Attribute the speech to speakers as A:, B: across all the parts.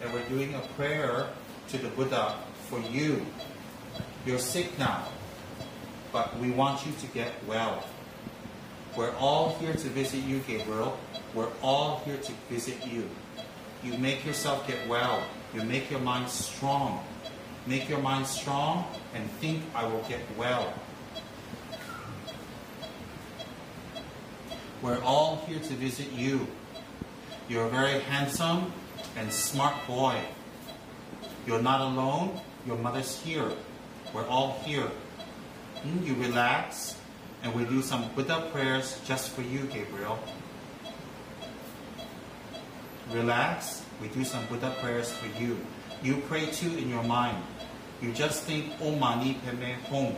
A: and we're doing a prayer to the Buddha for you. You're sick now, but we want you to get well. We're all here to visit you, Gabriel. We're all here to visit you. You make yourself get well. You make your mind strong. Make your mind strong and think, I will get well. We're all here to visit you. You're a very handsome and smart boy. You're not alone. Your mother's here. We're all here. You relax, and we do some Buddha prayers just for you, Gabriel. Relax. We do some Buddha prayers for you. You pray too in your mind. You just think Om Mani Padme Hum,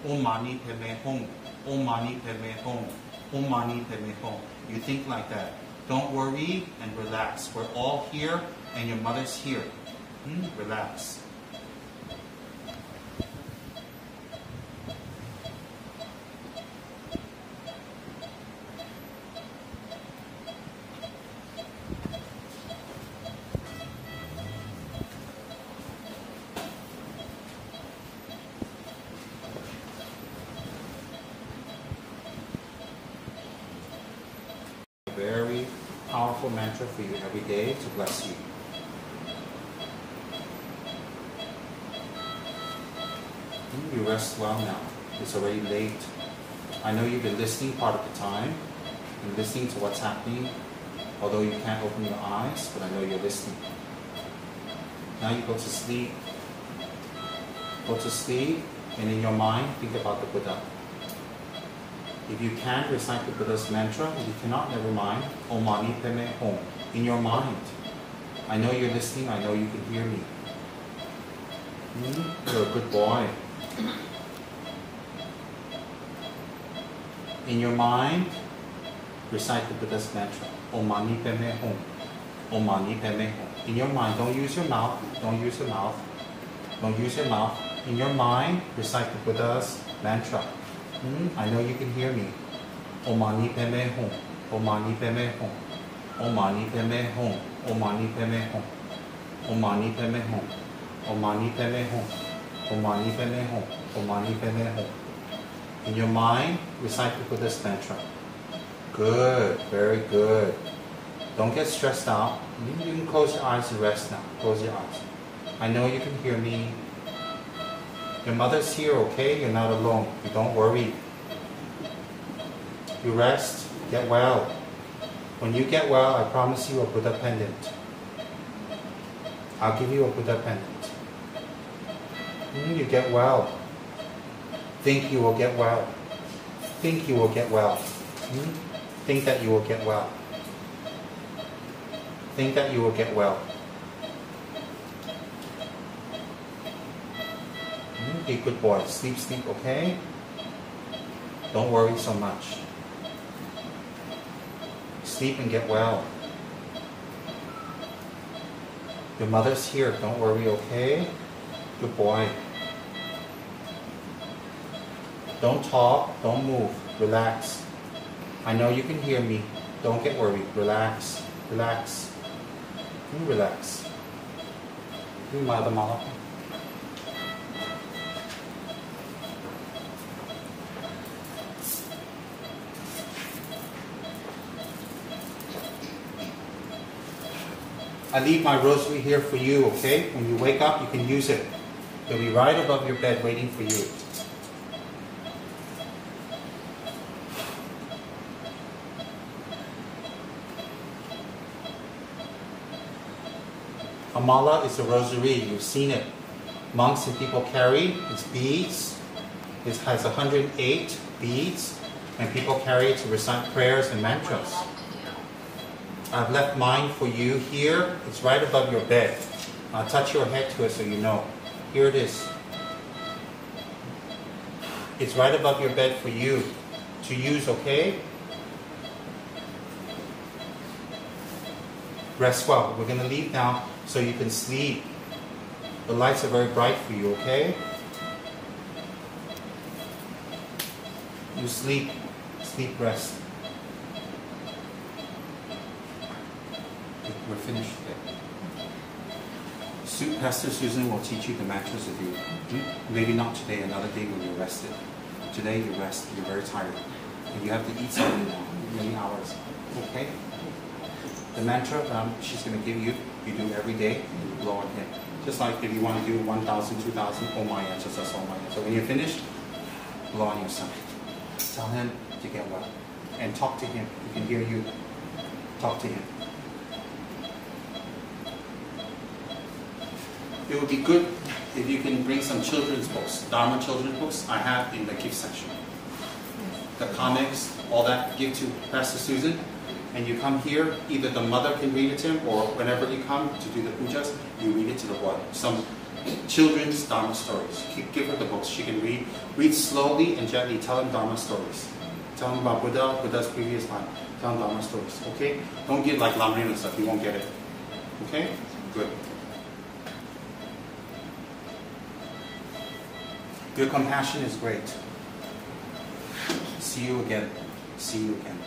A: Om Mani Padme Hum, Om Mani Padme Hum, Om Mani Padme Hum. You think like that. Don't worry and relax. We're all here and your mother's here. Relax. Very powerful mantra for you every day to bless you. You rest well now. It's already late. I know you've been listening part of the time and listening to what's happening, although you can't open your eyes, but I know you're listening. Now you go to sleep. Go to sleep, and in your mind, think about the Buddha. If you can, recite the Buddha's mantra. If you cannot, never mind. Om Mani Padme Hum. In your mind. I know you're listening. I know you can hear me. You're a good boy. In your mind, recite the Buddha's mantra. Om Mani Padme Hum. Om Mani Padme Hum. In your mind. Don't use your mouth. Don't use your mouth. Don't use your mouth. In your mind, recite the Buddha's mantra. I know you can hear me. Om Mani Padme Hum. Om Mani Padme Hum. Om Mani Padme Hum. Om Mani Padme Hum. Om Mani Padme Hum. Om Mani Padme Hum. Om Mani Padme Hum. Om Mani Padme Hum. In your mind, recite the Buddha's mantra. Good, very good. Don't get stressed out. You can close your eyes and rest now. Close your eyes. I know you can hear me. Your mother's here, okay? You're not alone. You don't worry. You rest, get well. When you get well, I promise you a Buddha pendant. I'll give you a Buddha pendant. You get well. Think you will get well. Think you will get well. Think that you will get well. Think that you will get well. Be a good boy. Sleep, sleep, okay? Don't worry so much. Sleep and get well. Your mother's here. Don't worry, okay? Good boy. Don't talk. Don't move. Relax. I know you can hear me. Don't get worried. Relax. Relax. Relax. I leave my rosary here for you, okay? When you wake up, you can use it. It'll be right above your bed waiting for you. A mala is a rosary. You've seen it. Monks and people carry. It's beads. It has 108 beads. And people carry it to recite prayers and mantras. I've left mine for you here. It's right above your bed. I'll touch your head to it so you know. Here it is. It's right above your bed for you to use, okay? Rest well. We're going to leave now so you can sleep. The lights are very bright for you, okay? You sleep. Sleep, rest. We're finished. Pastor Susan will teach you the mantras of you. Maybe not today, another day when you're rested. Today you rest, you're very tired. And you have to eat something now, many hours. Okay? The mantra she's going to give you, you do every day, and you blow on him. Just like if you want to do 1,000, 2,000, oh my answers, that's all my answers. So when you're finished, blow on yourself. Tell him to get well. And talk to him. He can hear you. Talk to him. It would be good if you can bring some children's books, Dharma children's books I have in the gift section. The comics, all that, give to Pastor Susan. And you come here, either the mother can read it to him, or whenever you come to do the pujas, you read it to the boy. Some children's Dharma stories. Give her the books. She can read. Read slowly and gently. Tell him Dharma stories. Tell him about Buddha, Buddha's previous life. Tell him Dharma stories. Okay? Don't get like Lamrim and stuff. You won't get it. Okay? Good. Your compassion is great. See you again. See you again.